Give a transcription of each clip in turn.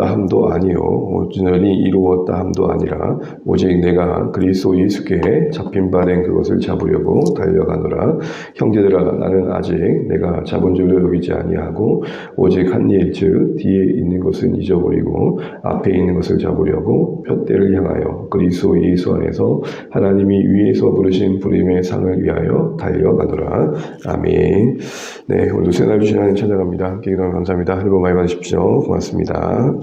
이루었다 함도 아니요 온전히 이루었다 함도 아니라 오직 내가 그리스도 예수께 잡힌 바 된 그것을 잡으려고 달려가노라. 형제들아 나는 아직 내가 잡은 줄로 여기지 아니하고 오직 한 일 즉 뒤에 있는 것은 잊어버리고 앞에 있는 것을 잡으려고 푯대를 향하여 그리스도 예수 안에서 하나님이 위에서 부르신 부름의 상을 위하여 달려가노라. 아멘. 네, 오늘도 새날 주신 하나님 찬양합니다. 함께 기도하면 감사합니다. 하늘 복 많이 받으십시오. 고맙습니다.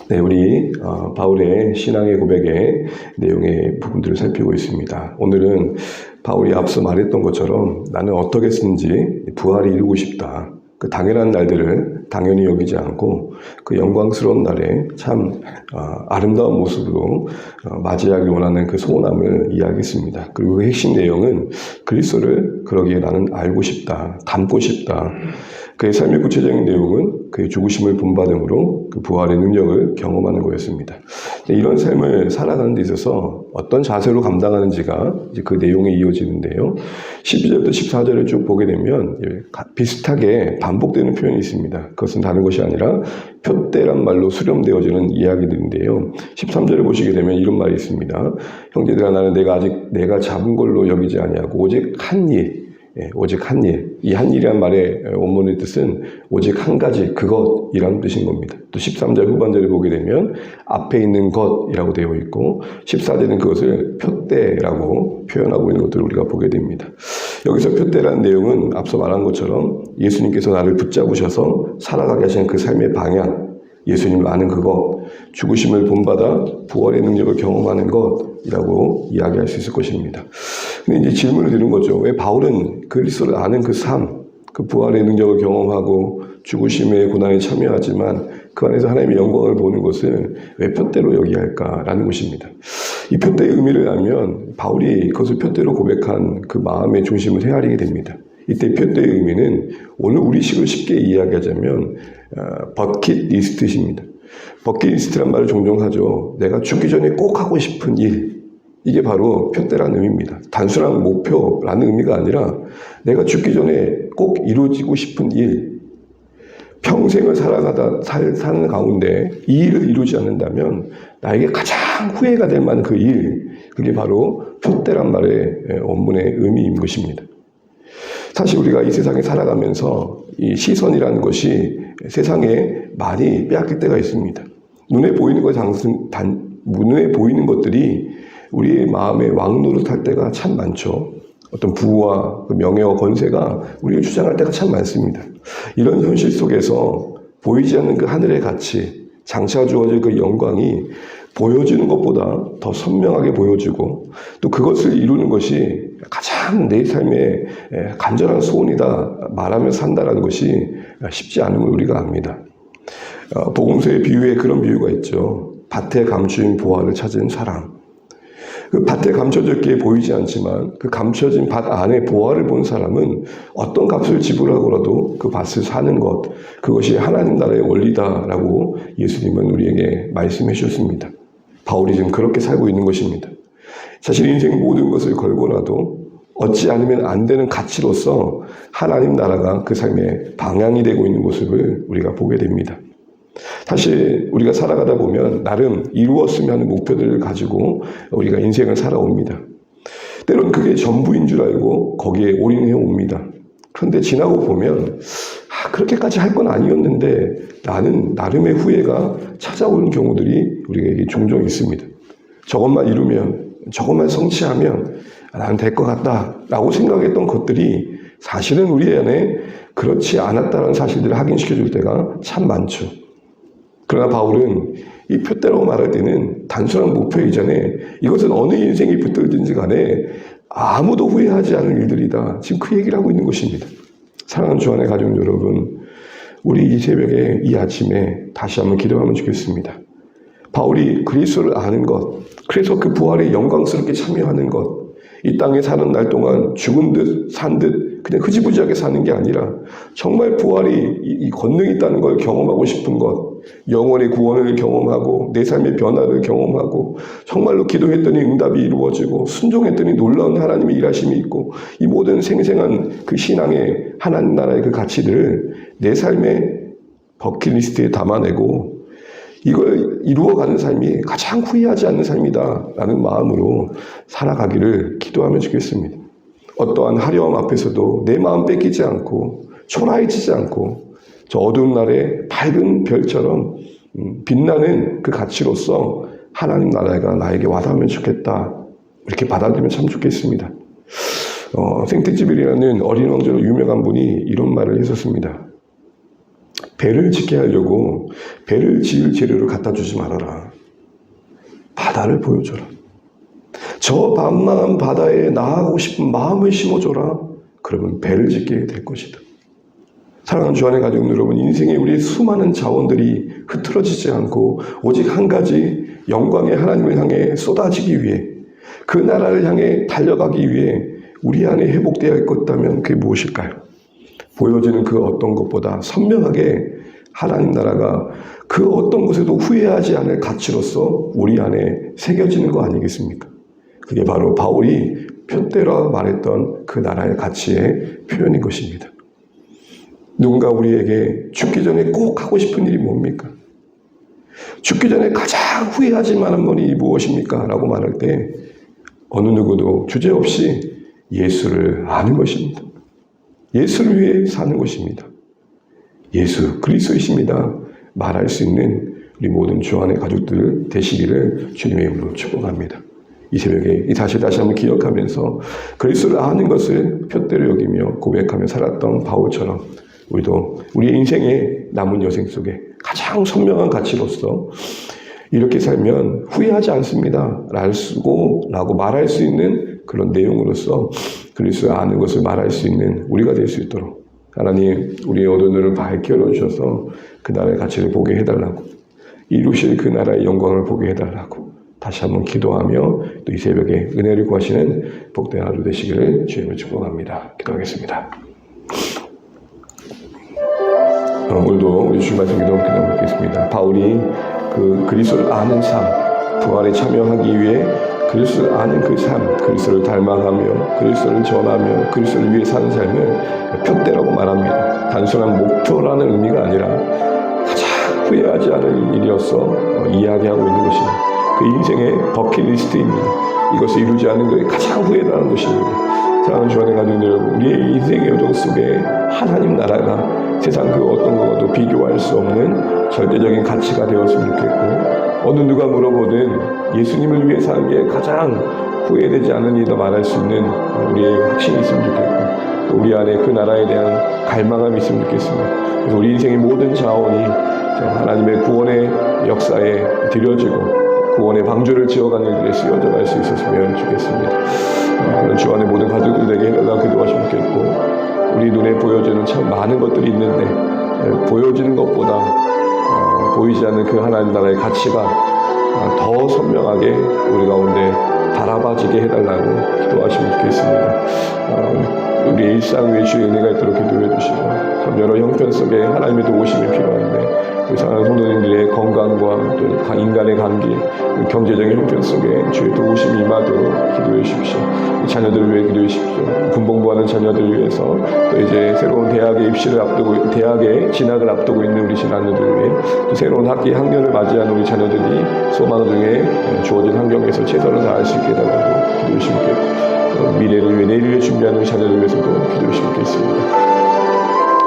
네, 우리 바울의 신앙의 고백의 내용의 부분들을 살피고 있습니다. 오늘은 바울이 앞서 말했던 것처럼 나는 어떻게 쓰는지 부활이 이루고 싶다. 그 당연한 날들을 당연히 여기지 않고 그 영광스러운 날에 참 아름다운 모습으로 맞이하기 원하는 그 소원함을 이야기했습니다. 그리고 그 핵심 내용은 그리스도를 그러기에 나는 알고 싶다, 닮고 싶다. 그의 삶의 구체적인 내용은 그의 죽으심을 본받음으로 그 부활의 능력을 경험하는 거였습니다. 이런 삶을 살아가는 데 있어서 어떤 자세로 감당하는지가 이제 그 내용에 이어지는데요. 12절부터 14절을 쭉 보게 되면 비슷하게 반복되는 표현이 있습니다. 그것은 다른 것이 아니라 푯대란 말로 수렴되어지는 이야기들인데요. 13절을 보시게 되면 이런 말이 있습니다. 형제들아 나는 내가 잡은 걸로 여기지 아니하고 오직 한 일, 오직 한 일. 이 한 일이란 말의 원문의 뜻은 오직 한 가지 그것이라는 뜻인 겁니다. 또 13절 후반절을 보게 되면 앞에 있는 것이라고 되어 있고 14절은 그것을 푯대라고 표현하고 있는 것들을 우리가 보게 됩니다. 여기서 푯대라는 내용은 앞서 말한 것처럼 예수님께서 나를 붙잡으셔서 살아가게 하시는 그 삶의 방향, 예수님을 아는 그것, 죽으심을 본받아 부활의 능력을 경험하는 것이라고 이야기할 수 있을 것입니다. 근데 이제 질문을 드는 거죠. 왜 바울은 그리스도를 아는 그 삶, 그 부활의 능력을 경험하고 죽으심의 고난에 참여하지만 그 안에서 하나님의 영광을 보는 것을 왜 푯대로 여기야 할까라는 것입니다. 이 푯대의 의미를 알면 바울이 그것을 푯대로 고백한 그 마음의 중심을 헤아리게 됩니다. 이때 푯대의 의미는 오늘 우리식으로 쉽게 이야기하자면 버킷리스트입니다. 버킷리스트란 말을 종종 하죠. 내가 죽기 전에 꼭 하고 싶은 일. 이게 바로 푯대라는 의미입니다. 단순한 목표라는 의미가 아니라 내가 죽기 전에 꼭 이루어지고 싶은 일. 평생을 사는 가운데 이 일을 이루지 않는다면 나에게 가장 후회가 될 만한 그 일. 그게 바로 푯대란 말의 원문의 의미인 것입니다. 사실 우리가 이 세상에 살아가면서 이 시선이라는 것이 세상에 많이 빼앗길 때가 있습니다. 눈에 보이는 것들이 우리의 마음에 왕노릇할 때가 참 많죠. 어떤 부와 명예와 권세가 우리를 주장할 때가 참 많습니다. 이런 현실 속에서 보이지 않는 그 하늘의 가치, 장차 주어질 그 영광이 보여지는 것보다 더 선명하게 보여지고 또 그것을 이루는 것이 가장 내 삶의 간절한 소원이다 말하며 산다라는 것이 쉽지 않은 걸 우리가 압니다. 복음서의 비유에 그런 비유가 있죠. 밭에 감추인 보화를 찾은 사람. 그 밭에 감춰졌기에 보이지 않지만 그 감춰진 밭 안에 보화를 본 사람은 어떤 값을 지불하고라도 그 밭을 사는 것, 그것이 하나님 나라의 원리다라고 예수님은 우리에게 말씀해 주셨습니다. 바울이 지금 그렇게 살고 있는 것입니다. 사실 인생 모든 것을 걸고라도 얻지 않으면 안 되는 가치로서 하나님 나라가 그 삶의 방향이 되고 있는 모습을 우리가 보게 됩니다. 사실 우리가 살아가다 보면 나름 이루었으면 하는 목표들을 가지고 우리가 인생을 살아옵니다. 때로는 그게 전부인 줄 알고 거기에 올인해 옵니다. 그런데 지나고 보면 그렇게까지 할 건 아니었는데 나는 나름의 후회가 찾아오는 경우들이 우리에게 종종 있습니다. 저것만 이루면, 저것만 성취하면 나는 될 것 같다라고 생각했던 것들이 사실은 우리 안에 그렇지 않았다는 사실들을 확인시켜줄 때가 참 많죠. 그러나 바울은 이 푯대라고 말할 때는 단순한 목표 이전에 이것은 어느 인생이 붙들든지 간에 아무도 후회하지 않을 일들이다. 지금 그 얘기를 하고 있는 것입니다. 사랑하는 주안의 가족 여러분, 우리 이 새벽에 이 아침에 다시 한번 기도하면 좋겠습니다. 바울이 그리스도를 아는 것, 그래서 그 부활에 영광스럽게 참여하는 것, 이 땅에 사는 날 동안 죽은 듯 산 듯 그냥 흐지부지하게 사는 게 아니라 정말 부활이 이 권능이 있다는 걸 경험하고 싶은 것, 영원의 구원을 경험하고 내 삶의 변화를 경험하고 정말로 기도했더니 응답이 이루어지고 순종했더니 놀라운 하나님의 일하심이 있고 이 모든 생생한 그 신앙의 하나님 나라의 그 가치들을 내 삶에 버킷리스트에 담아내고 이걸 이루어가는 삶이 가장 후회하지 않는 삶이다라는 마음으로 살아가기를 기도하면 좋겠습니다. 어떠한 화려함 앞에서도 내 마음 뺏기지 않고 초라해지지 않고 저 어두운 날에 밝은 별처럼 빛나는 그 가치로서 하나님 나라가 나에게 와닿으면 좋겠다. 이렇게 받아들이면 참 좋겠습니다. 생텍쥐베리라는 어린 왕자로 유명한 분이 이런 말을 했었습니다. 배를 짓게 하려고 배를 지을 재료를 갖다 주지 말아라. 바다를 보여줘라. 저茫茫한 바다에 나아가고 싶은 마음을 심어줘라. 그러면 배를 짓게 될 것이다. 사랑하는 주안의 가족 여러분, 인생에 우리의 수많은 자원들이 흐트러지지 않고 오직 한 가지 영광의 하나님을 향해 쏟아지기 위해 그 나라를 향해 달려가기 위해 우리 안에 회복되어야 할 것 있다면 그게 무엇일까요? 보여지는 그 어떤 것보다 선명하게 하나님 나라가 그 어떤 곳에도 후회하지 않을 가치로서 우리 안에 새겨지는 거 아니겠습니까? 그게 바로 바울이 표대로 말했던 그 나라의 가치의 표현인 것입니다. 누군가 우리에게 죽기 전에 꼭 하고 싶은 일이 뭡니까? 죽기 전에 가장 후회하지 않은 일이 무엇입니까? 라고 말할 때 어느 누구도 주저없이 예수를 아는 것입니다. 예수를 위해 사는 것입니다. 예수 그리스도이십니다. 말할 수 있는 우리 모든 주 안의 가족들 되시기를 주님의 이름으로 축복합니다. 이 새벽에 다시 한번 기억하면서 그리스도를 아는 것을 표대로 여기며 고백하며 살았던 바울처럼 우리도 우리의 인생의 남은 여생 속에 가장 선명한 가치로서 이렇게 살면 후회하지 않습니다. 라고 말할 수 있는 그런 내용으로서 그리스도를 아는 것을 말할 수 있는 우리가 될 수 있도록 하나님 우리의 어두운 눈을 밝게 열어주셔서 그 나라의 가치를 보게 해달라고 이루실 그 나라의 영광을 보게 해달라고 다시 한번 기도하며 또 이 새벽에 은혜를 구하시는 복된 하루 되시기를 주님을 축복합니다. 기도하겠습니다. 오늘도 우리 주님 말씀 기도하겠습니다. 바울이 그 그리스도를 아는 삶, 부활에 참여하기 위해 그리스도를 아는 그 삶, 그리스도를 닮아가며 그리스도를 전하며 그리스도를 위해 사는 삶을 표대라고 말합니다. 단순한 목표라는 의미가 아니라 가장 후회하지 않을 일이어서 이야기하고 있는 것입니다. 그 인생의 버킷리스트입니다. 이것을 이루지 않는 것이 가장 후회라는 것입니다. 사랑하는 주안의 가족 여러분, 우리의 인생의 여정 속에 하나님 나라가 세상 그 어떤 것과도 비교할 수 없는 절대적인 가치가 되었으면 좋겠고 어느 누가 물어보든 예수님을 위해 사는 게 가장 후회되지 않은 일이다 말할 수 있는 우리의 확신이 있으면 좋겠고 또 우리 안에 그 나라에 대한 갈망함이 있으면 좋겠습니다. 그래서 우리 인생의 모든 자원이 하나님의 구원의 역사에 들여지고 구원의 방주를 지어가는 일에 쓰여져 갈 수 있었으면 좋겠습니다. 그런 주 안의 모든 가족들에게 해달라고 기도하시면 좋겠고 우리 눈에 보여지는 참 많은 것들이 있는데 보여지는 것보다 보이지 않는 그 하나님 나라의 가치가 더 선명하게 우리 가운데 바라봐지게 해달라고 기도하시면 좋겠습니다. 우리 일상 위에 주의 은혜가 있도록 기도해 주시고 참 여러 형편 속에 하나님의 도우심이 필요한데 우리 사랑하는 성도님들의 건강과 또 인간의 관계, 경제적인 형편 속에 주의 도우심이 임하도록 기도해 주십시오. 자녀들을 위해 기도해 주십시오. 군복무하는 자녀들을 위해서 또 이제 새로운 대학의 입시를 앞두고 대학의 진학을 앞두고 있는 우리 자녀들을 위해 또 새로운 학년을 맞이하는 우리 자녀들이 소망 중에 주어진 환경에서 최선을 다할 수 있게 해달라고 기도해 주십시오. 미래를 위해 내일을 위해 준비하는 우리 자녀들을 위해서도 기도해 주십겠습니다.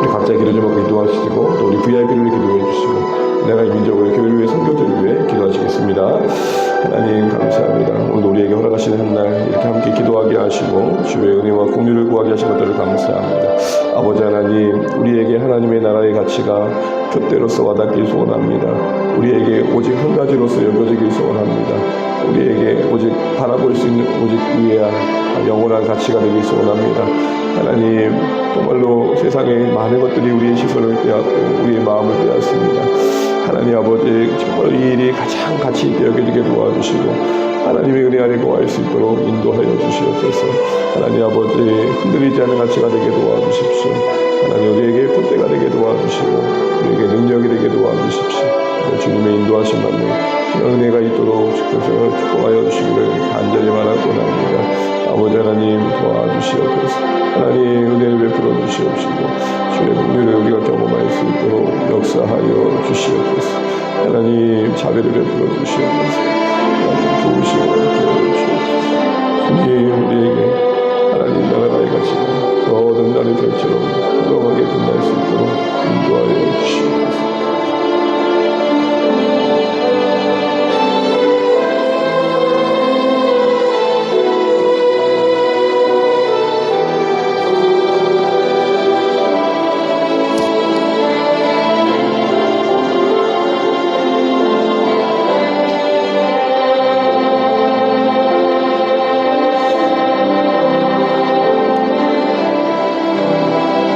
우리 각자 기도 좀 하고 기도하시고 또 우리 VIP를 기도해 주시고 내가 민족을 교회를 위해 선교들을 위해 기도하시겠습니다. 하나님 감사합니다. 오늘 우리에게 허락하시는 한날 이렇게 함께 기도하게 하시고 주의 은혜와 공유를 구하게 하신 것들을 감사합니다. 아버지 하나님 우리에게 하나님의 나라의 가치가 표대로서 와닿길 소원합니다. 우리에게 오직 한 가지로서 여겨지길 소원합니다. 우리에게 오직 바라볼 수 있는 오직 위대한 영원한 가치가 되길 소원합니다. 하나님 정말로 세상에 많은 것들이 우리의 시선을 빼앗고 우리의 마음을 빼앗습니다. 하나님 아버지 정말 이 일이 가장 가치 있게 여겨지게 도와주시고 하나님의 은혜 아래 거할 수 있도록 인도하여 주시옵소서. 하나님 아버지 흔들리지 않는 가치가 되게 도와주십시오. 하나님 우리에게 풋대가 되게 도와주시고 우리에게 능력이 되게 도와주십시오. 주님의 인도하심 받는 은혜가 있도록 주께서 축복하여 주시기를 간절히 바라고 합니다. 아버지 하나님 도와주시옵소서. 하나님 은혜를 베풀어 주시옵시고 주의 긍휼을 우리가 경험할 수 있도록 역사하여 주시옵소서. 하나님 자비를 베풀어 주시옵소서. 하나님 도우시고 주옵소서. 주님 우리에게 하나님 나라의 가치가 모든 날의 별처럼 풍성하게 빛날 수 있도록 인도하여 주시옵소서.